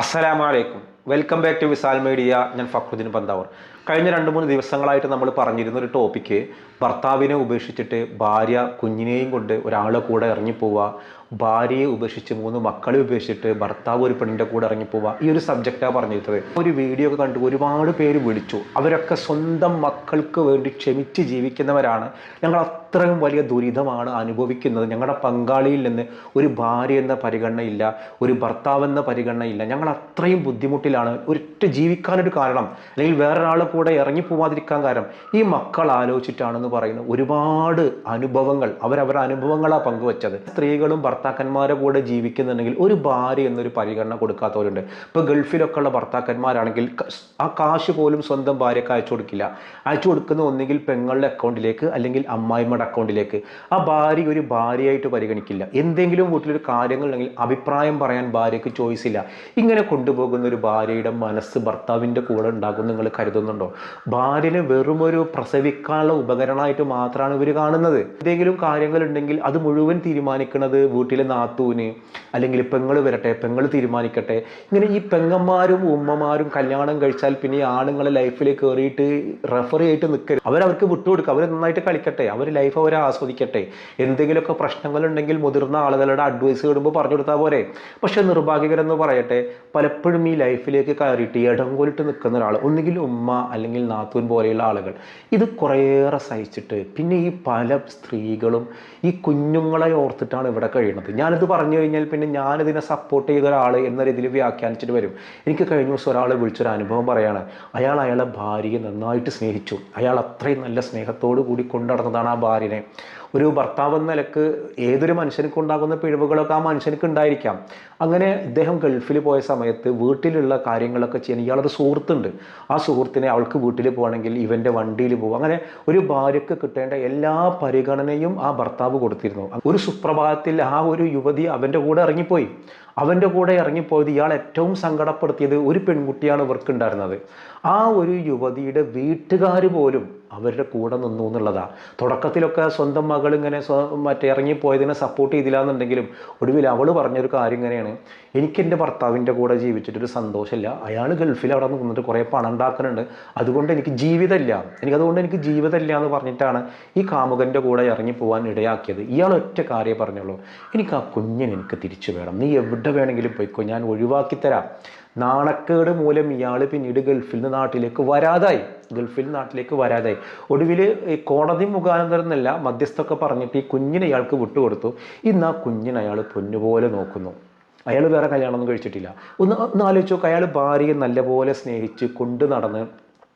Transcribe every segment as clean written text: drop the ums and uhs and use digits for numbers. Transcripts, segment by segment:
അസ്സലാമലൈക്കും. Welcome back to Visal media. ഞാൻ ഫക്രുദ്ദീൻ പന്താവൂർ. കഴിഞ്ഞ 2-3 ദിവസങ്ങളായിട്ട് നമ്മൾ പറഞ്ഞിരുന്ന ഒരു ടോപ്പിക്ക്, ഭർത്താവിനെ ഉപേക്ഷിച്ചിട്ട് ഭാര്യ കുഞ്ഞിനെയും കൊണ്ട് ഒരാളെ കൂടെ ഇറങ്ങിപ്പോവുക, ഭാര്യയെ ഉപേക്ഷിച്ച് 3 മക്കളെ ഉപേക്ഷിച്ചിട്ട് ഭർത്താവ് ഒരു പെണ്ണിൻ്റെ കൂടെ ഇറങ്ങിപ്പോവുക, ഈ ഒരു സബ്ജക്റ്റാണ് പറഞ്ഞിരുന്നത്. ഒരു വീഡിയോ ഒക്കെ കണ്ട് ഒരുപാട് പേര് വിളിച്ചു. അവരൊക്കെ സ്വന്തം മക്കൾക്ക് വേണ്ടി ക്ഷമിച്ച് ജീവിക്കുന്നവരാണ്. ഞങ്ങൾ അത്രയും വലിയ ദുരിതമാണ് അനുഭവിക്കുന്നത്. ഞങ്ങളുടെ പങ്കാളിയിൽ നിന്ന് ഒരു ഭാര്യ എന്ന പരിഗണനയില്ല, ഒരു ഭർത്താവ് എന്ന പരിഗണനയില്ല. ഞങ്ങൾ അത്രയും ബുദ്ധിമുട്ടിലാണ്. ഒരൊറ്റ ജീവിക്കാനൊരു കാരണം, അല്ലെങ്കിൽ വേറൊരാളെ കൂടെ ഇറങ്ങിപ്പോവാതിരിക്കാൻ കാരണം ഈ മക്കൾ ആലോചിച്ചിട്ടാണെന്ന് പറയുന്നത്. ഒരുപാട് അനുഭവങ്ങൾ അവരവരുടെ അനുഭവങ്ങളാണ് പങ്കുവച്ചത്. സ്ത്രീകളും ഭർത്താക്കന്മാരെ കൂടെ ജീവിക്കുന്നുണ്ടെങ്കിൽ ഒരു ഭാര്യ എന്നൊരു പരിഗണന കൊടുക്കാത്തവരുണ്ട്. ഇപ്പോൾ ഗൾഫിലൊക്കെ ഉള്ള ഭർത്താക്കന്മാരാണെങ്കിൽ ആ കാശ് പോലും സ്വന്തം ഭാര്യയ്ക്ക് അയച്ചു കൊടുക്കില്ല. അയച്ചു കൊടുക്കുന്ന ഒന്നുകിൽ പെങ്ങളുടെ അക്കൗണ്ടിലേക്ക് അല്ലെങ്കിൽ അമ്മായിമ്മയുടെ അക്കൗണ്ടിലേക്ക്. ആ ഭാര്യ ഒരു ഭാര്യയായിട്ട് പരിഗണിക്കില്ല. എന്തെങ്കിലും വീട്ടിലൊരു കാര്യങ്ങളുണ്ടെങ്കിൽ അഭിപ്രായം പറയാൻ ഭാര്യയ്ക്ക് ചോയ്സ് ഇല്ല. ഇങ്ങനെ കൊണ്ടുപോകുന്ന ഒരു ഭാര്യയുടെ മനസ്സ് ഭർത്താവിൻ്റെ കൂടെ ഉണ്ടാകും നിങ്ങൾ കരുതുന്നുണ്ടോ? ഭാര്യനെ വെറുമൊരു പ്രസവിക്കാനുള്ള ഉപകരണമായിട്ട് മാത്രമാണ് ഇവർ കാണുന്നത്. എന്തെങ്കിലും കാര്യങ്ങളുണ്ടെങ്കിൽ അത് മുഴുവൻ തീരുമാനിക്കുന്നത് വീട്ടിലെ നാത്തൂന് അല്ലെങ്കിൽ പെങ്ങൾ വരട്ടെ, പെങ്ങൾ തീരുമാനിക്കട്ടെ. ഇങ്ങനെ ഈ പെങ്ങന്മാരും ഉമ്മമാരും കല്യാണം കഴിച്ചാൽ പിന്നെ ഈ ആണുങ്ങളെ ലൈഫിലേക്ക് കയറിയിട്ട് റെഫറി ആയിട്ട് നിൽക്കരുത്. അവർക്ക് വിട്ടുകൊടുക്കുക. അവർ നന്നായിട്ട് കളിക്കട്ടെ, അവർ ലൈഫ് അവരെ ആസ്വദിക്കട്ടെ. എന്തെങ്കിലുമൊക്കെ പ്രശ്നങ്ങളുണ്ടെങ്കിൽ മുതിർന്ന ആളുകളുടെ അഡ്വൈസ് ഇടുമ്പോൾ പറഞ്ഞു കൊടുത്താൽ പോരെ. പക്ഷെ നിർഭാഗ്യകരെന്ന് പറയട്ടെ, പലപ്പോഴും ഈ ലൈഫിലേക്ക് കയറിയിട്ട് ഇടംകൊലിട്ട് നിൽക്കുന്ന ഒരാൾ, ഒന്നുകിൽ ഉമ്മ അല്ലെങ്കിൽ നാത്തൂൻ പോലെയുള്ള ആളുകൾ, ഇത് കുറേയേറെ സഹിച്ചിട്ട് പിന്നെ ഈ പല സ്ത്രീകളും ഈ കുഞ്ഞുങ്ങളെ ഓർത്തിട്ടാണ് ഇവിടെ കഴിയുന്നത്. ഞാനിത് പറഞ്ഞു കഴിഞ്ഞാൽ പിന്നെ ഞാനിതിനെ സപ്പോർട്ട് ചെയ്ത ഒരാൾ എന്ന രീതിയിൽ വ്യാഖ്യാനിച്ചിട്ട് വരും. എനിക്ക് കഴിഞ്ഞ ദിവസം ഒരാൾ വിളിച്ചൊരു അനുഭവം പറയാണ്. അയാളെ ഭാര്യയെ നന്നായിട്ട് സ്നേഹിച്ചു. അയാൾ അത്രയും നല്ല സ്നേഹത്തോടു കൂടി കൊണ്ടുനടന്നതാണ് ആ ഭാര്യനെ. ഒരു ഭർത്താവ് എന്ന നിലക്ക് ഏതൊരു മനുഷ്യർക്ക് ഉണ്ടാകുന്ന പിഴവുകളൊക്കെ ആ മനുഷ്യർക്ക് ഉണ്ടായിരിക്കാം. അങ്ങനെ ഇദ്ദേഹം ഗൾഫിൽ പോയ സമയത്ത് വീട്ടിലുള്ള കാര്യങ്ങളൊക്കെ ചെയ്യാൻ ഇയാളൊരു സുഹൃത്തുണ്ട്. ആ സുഹൃത്തിനെ അവൾക്ക് വീട്ടിൽ പോകണമെങ്കിൽ ഇവൻ്റെ വണ്ടിയിൽ പോകും. അങ്ങനെ ഒരു ഭാര്യയ്ക്ക് കിട്ടേണ്ട എല്ലാ പരിഗണനയും ആ ഭർത്താവ് കൊടുത്തിരുന്നു. ഒരു സുപ്രഭാതത്തിൽ ആ ഒരു യുവതി അവൻ്റെ കൂടെ ഇറങ്ങിപ്പോയി. അവൻ്റെ കൂടെ ഇറങ്ങിപ്പോയത് ഇയാൾ ഏറ്റവും സങ്കടപ്പെടുത്തിയത് ഒരു പെൺകുട്ടിയാണ് ഇവർക്കുണ്ടായിരുന്നത്. ആ ഒരു യുവതിയുടെ വീട്ടുകാർ പോലും അവരുടെ കൂടെ നിന്നു എന്നുള്ളതാണ്. തുടക്കത്തിലൊക്കെ സ്വന്തം മകൾ ഇങ്ങനെ ഇറങ്ങിപ്പോയതിനെ സപ്പോർട്ട് ചെയ്തില്ല എന്നുണ്ടെങ്കിലും ഒടുവിൽ അവൾ പറഞ്ഞൊരു കാര്യം ഇങ്ങനെയാണ്: എനിക്കെൻ്റെ ഭർത്താവിൻ്റെ കൂടെ ജീവിച്ചിട്ടൊരു സന്തോഷമില്ല. അയാൾ ഗൾഫിൽ അവിടെ നിന്നിട്ട് കുറേ പണം ഉണ്ടാക്കുന്നുണ്ട്, അതുകൊണ്ട് എനിക്ക് ജീവിതമില്ല, എനിക്ക് ജീവിതമില്ല എന്ന് പറഞ്ഞിട്ടാണ് ഈ കാമുകൻ്റെ കൂടെ ഇറങ്ങിപ്പോവാൻ ഇടയാക്കിയത്. ഇയാൾ ഒറ്റ കാര്യം പറഞ്ഞുള്ളൂ: എനിക്ക് ആ കുഞ്ഞിനെ എനിക്ക് തിരിച്ചു വേണം, നീ എവിടെ വേണമെങ്കിലും പോയിക്കോ, ഞാൻ ഒഴിവാക്കി തരാം. നാണക്കേട് മൂലം ഇയാൾ പിന്നീട് ഗൾഫിൽ നിന്ന് നാട്ടിലേക്ക് വരാതായി. ഒടുവിൽ കോടതി മുഖാന്തരം എന്നല്ല, മധ്യസ്ഥൊക്കെ പറഞ്ഞിട്ട് ഈ കുഞ്ഞിനെ ഇയാൾക്ക് വിട്ടുകൊടുത്തു. ഇന്ന് ആ കുഞ്ഞിനെ അയാൾ പൊന്നുപോലെ നോക്കുന്നു. അയാൾ വേറെ കല്യാണമൊന്നും കഴിച്ചിട്ടില്ല. ഒന്ന് ആലോചിച്ച് നോക്കുക. അയാൾ ഭാര്യയെ നല്ലപോലെ സ്നേഹിച്ച് കൊണ്ടു നടന്ന്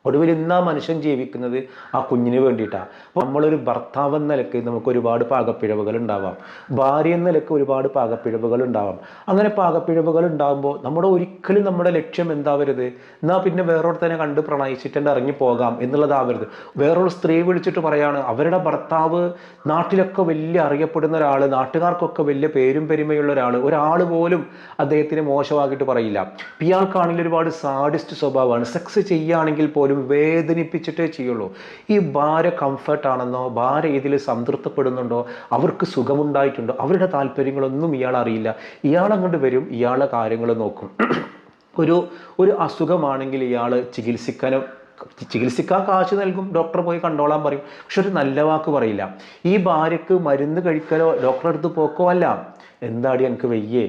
ഒടുവിൽ ഇന്ന് ആ മനുഷ്യൻ ജീവിക്കുന്നത് ആ കുഞ്ഞിന് വേണ്ടിയിട്ടാണ്. അപ്പോൾ നമ്മളൊരു ഭർത്താവ് എന്ന നിലയ്ക്ക് നമുക്ക് ഒരുപാട് പാകപ്പിഴവുകൾ ഉണ്ടാവാം, ഭാര്യ എന്ന നിലയ്ക്ക് ഒരുപാട് പാകപ്പിഴവുകൾ ഉണ്ടാവാം. അങ്ങനെ പാകപ്പിഴവുകൾ ഉണ്ടാകുമ്പോൾ നമ്മുടെ ലക്ഷ്യം എന്താവരുത്? എന്നാൽ പിന്നെ വേറൊരു തന്നെ കണ്ട് പ്രണയിച്ചിട്ട് ഇറങ്ങി പോകാം എന്നുള്ളതാവരുത്. വേറൊരു സ്ത്രീ വിളിച്ചിട്ട് പറയാണ് അവരുടെ ഭർത്താവ് നാട്ടിലൊക്കെ വലിയ അറിയപ്പെടുന്ന ഒരാൾ, നാട്ടുകാർക്കൊക്കെ വലിയ പേരും പെരുമയുള്ള ഒരാൾ പോലും അദ്ദേഹത്തിന് മോശമാക്കിയിട്ട് പറയില്ല. ഇയാൾക്കാണെങ്കിൽ ഒരുപാട് സാഡിസ്റ്റ് സ്വഭാവമാണ്. സെക്സ് ചെയ്യുകയാണെങ്കിൽ പോലും വേദനിപ്പിച്ചിട്ടേ ചെയ്യുള്ളൂ. ഈ ഭാര്യ കംഫർട്ടാണെന്നോ, ഭാര്യ ഇതിൽ സംതൃപ്തപ്പെടുന്നുണ്ടോ, അവർക്ക് സുഖമുണ്ടായിട്ടുണ്ടോ, അവരുടെ താല്പര്യങ്ങളൊന്നും ഇയാൾ അറിയില്ല. ഇയാളങ്ങോട്ട് വരും, ഇയാളുടെ കാര്യങ്ങൾ നോക്കും. ഒരു അസുഖമാണെങ്കിൽ ഇയാൾ ചികിത്സിക്കാൻ കാശ് നൽകും, ഡോക്ടർ പോയി കണ്ടോളാൻ പറയും. പക്ഷെ ഒരു നല്ല വാക്ക് പറയില്ല. ഈ ഭാര്യക്ക് മരുന്ന് കഴിക്കലോ ഡോക്ടറെ അടുത്ത് പോക്കോ അല്ല. എന്താടി എനിക്ക് വയ്യേ,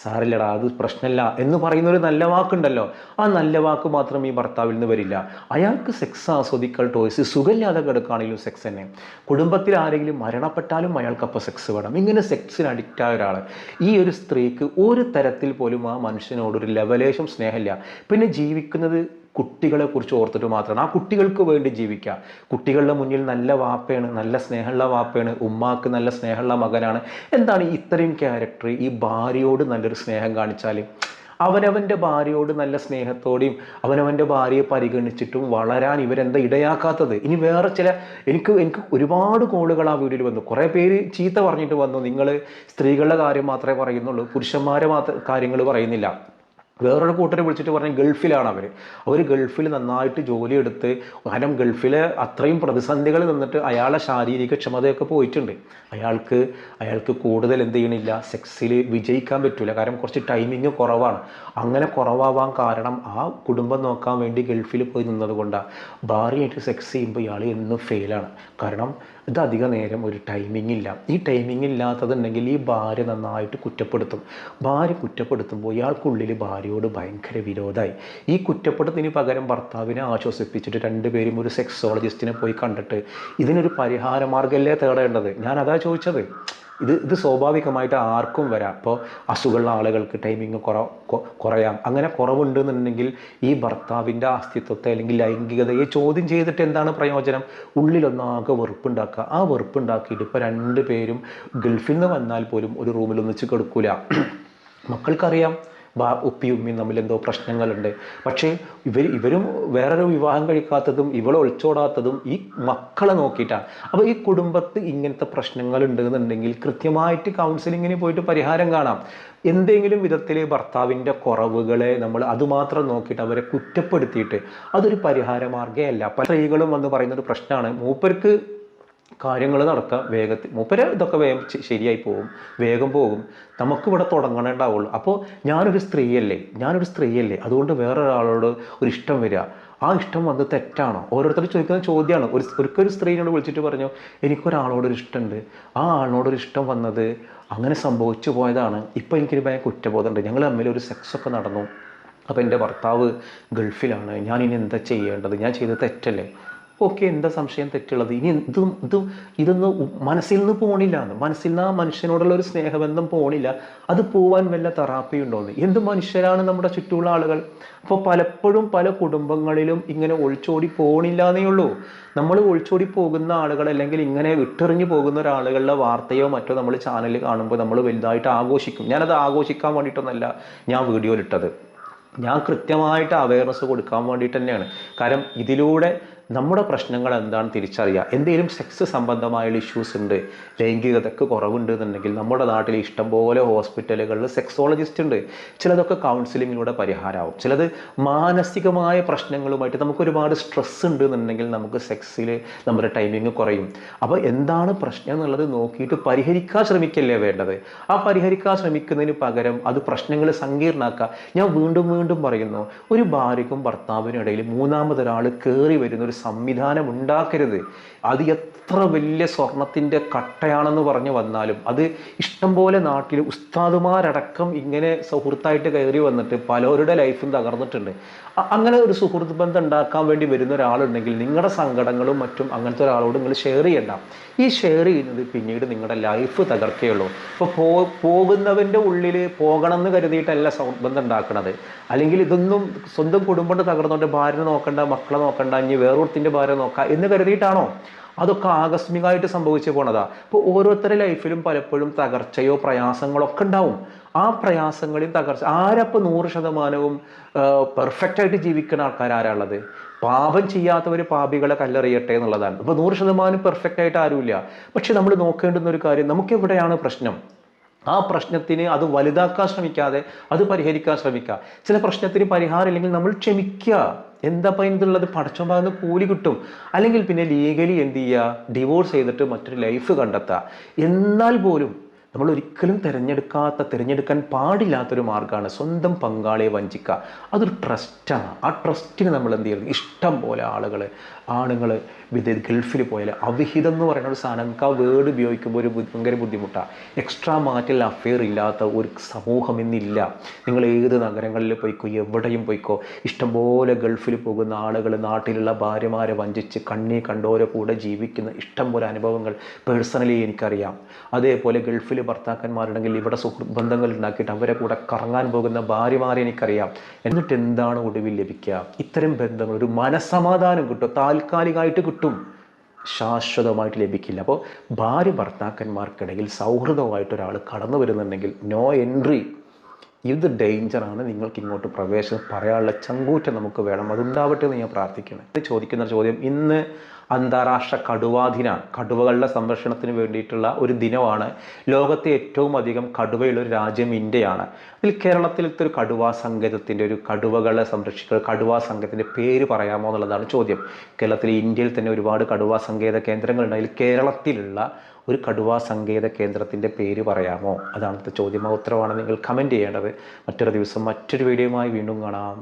സാറില്ലടാ, അത് പ്രശ്നമില്ല എന്ന് പറയുന്നൊരു നല്ല വാക്കുണ്ടല്ലോ, ആ നല്ല വാക്ക് മാത്രം ഈ ഭർത്താവിൽ നിന്ന് വരില്ല. അയാൾക്ക് സെക്സ് ആസ്വദിക്കൽ ടോയ്സ്, സുഖമില്ലാതെ കിടക്കുകയാണെങ്കിലും സെക്സ് തന്നെ. കുടുംബത്തിൽ ആരെങ്കിലും മരണപ്പെട്ടാലും അയാൾക്കപ്പോൾ സെക്സ് വേണം. ഇങ്ങനെ സെക്സിന് അഡിക്റ്റായ ഒരാൾ, ഈ ഒരു സ്ത്രീക്ക് ഒരു തരത്തിൽ പോലും ആ മനുഷ്യനോടൊരു ലെവലേശം സ്നേഹമില്ല. പിന്നെ ജീവിക്കുന്നത് കുട്ടികളെ കുറിച്ച് ഓർത്തിട്ട് മാത്രമാണ്. ആ കുട്ടികൾക്ക് വേണ്ടി ജീവിക്കുക. കുട്ടികളുടെ മുന്നിൽ നല്ല വാപ്പയാണ്, നല്ല സ്നേഹമുള്ള വാപ്പയാണ്, ഉമ്മാക്ക് നല്ല സ്നേഹമുള്ള മകനാണ്. എന്താണ് ഇത്രയും ക്യാരക്ടർ? ഈ ഭാര്യയോട് നല്ലൊരു സ്നേഹം കാണിച്ചാൽ, അവനവൻ്റെ ഭാര്യയോട് നല്ല സ്നേഹത്തോടെയും അവനവൻ്റെ ഭാര്യയെ പരിഗണിച്ചിട്ടും വളരാൻ ഇവരെന്താ ഇടയാക്കാത്തത്? ഇനി വേറെ എനിക്ക് ഒരുപാട് കോളുകൾ ആ വീഡിയോയിൽ വന്നു. കുറേ പേര് ചീത്ത പറഞ്ഞിട്ട് വന്നു, നിങ്ങൾ സ്ത്രീകളുടെ കാര്യം മാത്രമേ പറയുന്നുള്ളൂ, പുരുഷന്മാരെ കാര്യങ്ങൾ പറയുന്നില്ല. വേറൊരു കൂട്ടരെ വിളിച്ചിട്ട് പറഞ്ഞാൽ ഗൾഫിലാണ് അവർ ഗൾഫിൽ നന്നായിട്ട് ജോലിയെടുത്ത്, കാരണം ഗൾഫിലെ അത്രയും പ്രതിസന്ധികൾ നിന്നിട്ട് അയാളെ ശാരീരിക ക്ഷമതയൊക്കെ പോയിട്ടുണ്ട്. അയാൾക്ക് കൂടുതൽ എന്ത് ചെയ്യണില്ല, സെക്സിൽ വിജയിക്കാൻ പറ്റില്ല. കാരണം കുറച്ച് ടൈമിങ് കുറവാണ്. അങ്ങനെ കുറവാവാൻ കാരണം ആ കുടുംബം നോക്കാൻ വേണ്ടി ഗൾഫിൽ പോയി നിന്നത് കൊണ്ടാണ്. ഭാര്യയായിട്ട് സെക്സ് ചെയ്യുമ്പോൾ ഇയാൾ എന്നും ഫെയിലാണ്. കാരണം ഇത് അധിക നേരം ഒരു ടൈമിംഗ് ഇല്ല. ഈ ടൈമിംഗ് ഇല്ലാത്തതുണ്ടെങ്കിൽ ഈ ഭാര്യ നന്നായിട്ട് കുറ്റപ്പെടുത്തും. ഭാര്യ കുറ്റപ്പെടുത്തുമ്പോൾ ഇയാൾക്കുള്ളിൽ ഭാര്യയോട് ഭയങ്കര വിരോധമായി. ഈ കുറ്റപ്പെടുത്തിന് പകരം ഭർത്താവിനെ ആശ്വസിപ്പിച്ചിട്ട് രണ്ടുപേരും ഒരു സെക്സോളജിസ്റ്റിനെ പോയി കണ്ടിട്ട് ഇതിനൊരു പരിഹാര മാർഗ്ഗമല്ലേ തേടേണ്ടത്? ഞാനതാ ചോദിച്ചത്. ഇത് സ്വാഭാവികമായിട്ട് ആർക്കും വരാം. ഇപ്പോൾ അസുഖമുള്ള ആളുകൾക്ക് ടൈമിങ് കുറയാം. അങ്ങനെ കുറവുണ്ടെന്നുണ്ടെങ്കിൽ ഈ ഭർത്താവിൻ്റെ അസ്തിത്വത്തെ അല്ലെങ്കിൽ ലൈംഗികതയെ ചോദ്യം ചെയ്തിട്ട് എന്താണ് പ്രയോജനം? ഉള്ളിലൊന്നാകെ വെറുപ്പുണ്ടാക്കുക. ആ വെറുപ്പുണ്ടാക്കിയിട്ട് ഇപ്പോൾ രണ്ടുപേരും ഗൾഫിൽ നിന്ന് വന്നാൽ പോലും ഒരു റൂമിൽ ഒന്നിച്ച് കിടക്കൂല. മക്കൾക്കറിയാം ഉപ്പിയും ഉമ്മയും തമ്മിൽ എന്തോ പ്രശ്നങ്ങളുണ്ട്. പക്ഷേ ഇവരും വേറൊരു വിവാഹം കഴിക്കാത്തതും ഇവളെ ഒളിച്ചോടാത്തതും ഈ മക്കളെ നോക്കിയിട്ടാണ്. അപ്പോൾ ഈ കുടുംബത്തിൽ ഇങ്ങനത്തെ പ്രശ്നങ്ങൾ ഉണ്ടെന്നുണ്ടെങ്കിൽ കൃത്യമായിട്ട് കൗൺസിലിങ്ങിന് പോയിട്ട് പരിഹാരം കാണാം. എന്തെങ്കിലും വിധത്തിൽ ഭർത്താവിൻ്റെ കുറവുകളെ നമ്മൾ അതുമാത്രം നോക്കിയിട്ട് അവരെ കുറ്റപ്പെടുത്തിയിട്ട് അതൊരു പരിഹാര മാർഗ്ഗമല്ല. പല സ്ത്രീകളും വന്ന് പറയുന്നൊരു പ്രശ്നമാണ്, മൂപ്പർക്ക് കാര്യങ്ങൾ നടക്കുക വേഗത്തിൽ, മൂപ്പര് ഇതൊക്കെ വേഗം ശരിയായി പോകും, വേഗം പോകും, നമുക്കിവിടെ തുടങ്ങണേണ്ടാവുള്ളൂ. അപ്പോൾ ഞാനൊരു സ്ത്രീയല്ലേ അതുകൊണ്ട് വേറൊരാളോട് ഒരു ഇഷ്ടം വരിക, ആ ഇഷ്ടം വന്ന് തെറ്റാണോ? ഓരോരുത്തർ ചോദിക്കുന്ന ചോദ്യമാണ്. ഒരിക്കലൊരു സ്ത്രീനോട് വിളിച്ചിട്ട് പറഞ്ഞു, എനിക്കൊരാളോടൊരു ഇഷ്ടമുണ്ട്, ആ ആളിനോടൊരു ഇഷ്ടം വന്നത് അങ്ങനെ സംഭവിച്ചു പോയതാണ്, ഇപ്പോൾ എനിക്കൊരു ഭയങ്കര കുറ്റബോധമുണ്ട്, ഞങ്ങൾ തമ്മിൽ ഒരു സെക്സൊക്കെ നടന്നു, അപ്പോൾ എൻ്റെ ഭർത്താവ് ഗൾഫിലാണ്, ഞാൻ ഇനി എന്താ ചെയ്യേണ്ടത്, ഞാൻ ചെയ്തത് തെറ്റല്ലേ? ഓക്കെ, എന്താ സംശയം തെറ്റുള്ളത്? ഇനി ഇതൊന്നും മനസ്സിൽ നിന്ന് പോണില്ല, മനസ്സിൽ നിന്ന് ആ മനുഷ്യനോടുള്ള ഒരു സ്നേഹബന്ധം പോണില്ല. അത് പോവാൻ വല്ല തെറാപ്പി ഉണ്ടോന്ന്? എന്ത് മനുഷ്യരാണ് നമ്മുടെ ചുറ്റുമുള്ള ആളുകൾ. അപ്പോൾ പലപ്പോഴും പല കുടുംബങ്ങളിലും ഇങ്ങനെ ഒളിച്ചോടി പോണില്ല എന്നേ ഉള്ളൂ. നമ്മൾ ഒളിച്ചോടി പോകുന്ന ആളുകൾ അല്ലെങ്കിൽ ഇങ്ങനെ വിട്ടെറിഞ്ഞു പോകുന്ന ഒരാളുകളുടെ വാർത്തയോ മറ്റോ നമ്മൾ ചാനലിൽ കാണുമ്പോൾ നമ്മൾ വലുതായിട്ട് ആഘോഷിക്കും. ഞാനത് ആഘോഷിക്കാൻ വേണ്ടിയിട്ടൊന്നല്ല ഞാൻ വീഡിയോയിലിട്ടത്, ഞാൻ കൃത്യമായിട്ട് അവയർനെസ് കൊടുക്കാൻ വേണ്ടിയിട്ട് തന്നെയാണ്. കാരണം ഇതിലൂടെ നമ്മുടെ പ്രശ്നങ്ങൾ എന്താണെന്ന് തിരിച്ചറിയുക. എന്തെങ്കിലും സെക്സ് സംബന്ധമായുള്ള ഇഷ്യൂസ് ഉണ്ട്, ലൈംഗികതയ്ക്ക് കുറവുണ്ട് എന്നുണ്ടെങ്കിൽ നമ്മുടെ നാട്ടിൽ ഇഷ്ടംപോലെ ഹോസ്പിറ്റലുകളിൽ സെക്സോളജിസ്റ്റ് ഉണ്ട്. ചിലതൊക്കെ കൗൺസിലിങ്ങിലൂടെ പരിഹാരമാവും. ചിലത് മാനസികമായ പ്രശ്നങ്ങളുമായിട്ട് നമുക്ക് ഒരുപാട് സ്ട്രെസ് ഉണ്ട് എന്നുണ്ടെങ്കിൽ നമുക്ക് സെക്സിൽ നമ്മുടെ ടൈമിങ് കുറയും. അപ്പോൾ എന്താണ് പ്രശ്നം എന്നുള്ളത് നോക്കിയിട്ട് പരിഹരിക്കാൻ ശ്രമിക്കല്ലേ വേണ്ടത്. ആ പരിഹരിക്കാൻ ശ്രമിക്കുന്നതിന് പകരം അത് പ്രശ്നങ്ങൾ സങ്കീർണമാക്കുക. ഞാൻ വീണ്ടും പറയുന്നു, ഒരു ഭാര്യയ്ക്കും ഭർത്താവിനും ഇടയിൽ മൂന്നാമതൊരാൾ കയറി വരുന്ന ഒരു സംവിധാനം ഉണ്ടാക്കരുത്. അത് എത്ര വലിയ സ്വർണത്തിൻ്റെ കട്ടയാണെന്ന് പറഞ്ഞു വന്നാലും അത് ഇഷ്ടംപോലെ നാട്ടിൽ ഉസ്താദുമാരടക്കം ഇങ്ങനെ സുഹൃത്തായിട്ട് കയറി വന്നിട്ട് പലരുടെ ലൈഫും തകർന്നിട്ടുണ്ട്. അങ്ങനെ ഒരു സുഹൃത്ത് ബന്ധം ഉണ്ടാക്കാൻ വേണ്ടി വരുന്ന ഒരാളുണ്ടെങ്കിൽ നിങ്ങളുടെ സങ്കടങ്ങളും മറ്റും അങ്ങനത്തെ ഒരാളോട് നിങ്ങൾ ഷെയർ ചെയ്യണ്ട. ഈ ഷെയർ ചെയ്യുന്നത് പിന്നീട് നിങ്ങളുടെ ലൈഫ് തകർക്കുകയുള്ളൂ. ഇപ്പോൾ പോകുന്നവൻ്റെ ഉള്ളിൽ പോകണം എന്ന് കരുതിയിട്ടല്ല സൗബന്ധം ഉണ്ടാക്കണത്. അല്ലെങ്കിൽ ഇതൊന്നും സ്വന്തം കുടുംബം തകർന്നുകൊണ്ട് ഭാര്യ നോക്കണ്ട, മക്കളെ നോക്കണ്ട, ഇനി വേറൊരുത്തിൻ്റെ ഭാര്യ നോക്കാം എന്ന് കരുതിയിട്ടാണോ? അതൊക്കെ ആകസ്മികമായിട്ട് സംഭവിച്ചു പോണതാ. ഇപ്പോൾ ഓരോരുത്തരുടെ ലൈഫിലും പലപ്പോഴും തകർച്ചയോ പ്രയാസങ്ങളോ ഒക്കെ ഉണ്ടാവും. ആ പ്രയാസങ്ങളിൽ തകർച്ച ആരപ്പോൾ 100% പെർഫെക്റ്റായിട്ട് ജീവിക്കുന്ന ആൾക്കാർ ആരാളുള്ളത്? പാപം ചെയ്യാത്തവർ പാപികളെ കല്ലെറിയട്ടെ എന്നുള്ളതാണ്. ഇപ്പോൾ 100% പെർഫെക്റ്റ് ആയിട്ട് ആരുമില്ല. പക്ഷെ നമ്മൾ നോക്കേണ്ടുന്ന ഒരു കാര്യം, നമുക്കെവിടെയാണ് പ്രശ്നം? ആ പ്രശ്നത്തിന് അത് വലുതാക്കാൻ ശ്രമിക്കാതെ അത് പരിഹരിക്കാൻ ശ്രമിക്കുക. ചില പ്രശ്നത്തിന് പരിഹാരം ഇല്ലെങ്കിൽ നമ്മൾ ക്ഷമിക്കുക. എന്താ പറയുന്നത്? പടച്ചോൻ ഭാഗത്ത് കൂലി കിട്ടും. അല്ലെങ്കിൽ പിന്നെ ലീഗലി എന്ത് ചെയ്യുക? ഡിവോഴ്സ് ചെയ്തിട്ട് മറ്റൊരു ലൈഫ് കണ്ടെത്തുക. എന്നാൽ പോലും നമ്മൾ ഒരിക്കലും തിരഞ്ഞെടുക്കാൻ പാടില്ലാത്തൊരു മാർഗ്ഗമാണ് സ്വന്തം പങ്കാളിയെ വഞ്ചിക്കുക. അതൊരു ട്രസ്റ്റാണ്. ആ ട്രസ്റ്റിന് നമ്മൾ എന്ത് ചെയ്യണം? ഇഷ്ടം പോലെ ആണുങ്ങൾ ഗൾഫിൽ പോയാൽ അവിഹിതം എന്ന് പറയുന്ന ഒരു സാധനം, നമുക്ക് ആ വേർഡ് ഉപയോഗിക്കുമ്പോൾ ഒരു ഭയങ്കര ബുദ്ധിമുട്ടാണ്. എക്സ്ട്രാ മാറ്റിൽ അഫെയർ ഇല്ലാത്ത ഒരു സമൂഹം ഇന്നില്ല. നിങ്ങൾ ഏത് നഗരങ്ങളിൽ പോയിക്കോ, എവിടെയും പോയിക്കോ, ഇഷ്ടംപോലെ ഗൾഫിൽ പോകുന്ന ആളുകൾ നാട്ടിലുള്ള ഭാര്യമാരെ വഞ്ചിച്ച് കണ്ണി കണ്ടോരെ കൂടെ ജീവിക്കുന്ന ഇഷ്ടംപോലെ അനുഭവങ്ങൾ പേഴ്സണലി എനിക്കറിയാം. അതേപോലെ ഗൾഫിൽ ഭർത്താക്കന്മാരുണ്ടെങ്കിൽ ഇവിടെ സുഹൃത്ത് ബന്ധങ്ങൾ ഉണ്ടാക്കിയിട്ട് അവരെ കൂടെ കറങ്ങാൻ പോകുന്ന ഭാര്യമാരെ എനിക്കറിയാം. എന്നിട്ട് എന്താണ് ഒടുവിൽ ലഭിക്കുക? ഇത്തരം ബന്ധങ്ങൾ ഒരു മനസ്സമാധാനം കിട്ടും, താൽക്കാലികമായിട്ട് കിട്ടും, ശാശ്വതമായിട്ട് ലഭിക്കില്ല. അപ്പോൾ ഭാര്യ ഭർത്താക്കന്മാർക്കിടയിൽ സൗഹൃദമായിട്ട് ഒരാൾ കടന്നു വരുന്നുണ്ടെങ്കിൽ നോ എൻട്രി. ഇത് ഡേഞ്ചറാണ്, നിങ്ങൾക്ക് ഇങ്ങോട്ട് പ്രവേശനം പറയാനുള്ള ചങ്കൂറ്റം നമുക്ക് വേണം, അതുണ്ടാവട്ടെ എന്ന് ഞാൻ പ്രാർത്ഥിക്കണം. ഇത് ചോദിക്കുന്ന ചോദ്യം, ഇന്ന് അന്താരാഷ്ട്ര കടുവാ ദിനമാണ്. കടുവകളുടെ സംരക്ഷണത്തിന് വേണ്ടിയിട്ടുള്ള ഒരു ദിനമാണ്. ലോകത്തെ ഏറ്റവും അധികം കടുവയുള്ള ഒരു രാജ്യം ഇന്ത്യയാണ്. അതിൽ കേരളത്തിലത്തെ ഒരു കടുവാ സങ്കേതത്തിൻ്റെ, ഒരു കടുവകളെ സംരക്ഷിക്കുക കടുവാ സങ്കേതത്തിൻ്റെ പേര് പറയാമോ എന്നുള്ളതാണ് ചോദ്യം. കേരളത്തിൽ, ഇന്ത്യയിൽ തന്നെ ഒരുപാട് കടുവാ സങ്കേത കേന്ദ്രങ്ങളുണ്ട്. അതിൽ കേരളത്തിലുള്ള ഒരു കടുവാ സങ്കേത കേന്ദ്രത്തിൻ്റെ പേര് പറയാമോ? അതാണ് ചോദ്യം. ആ ഉത്തരവാണ് നിങ്ങൾ കമൻറ്റ് ചെയ്യേണ്ടത്. മറ്റൊരു ദിവസം മറ്റൊരു വീഡിയോയുമായി വീണ്ടും കാണാം.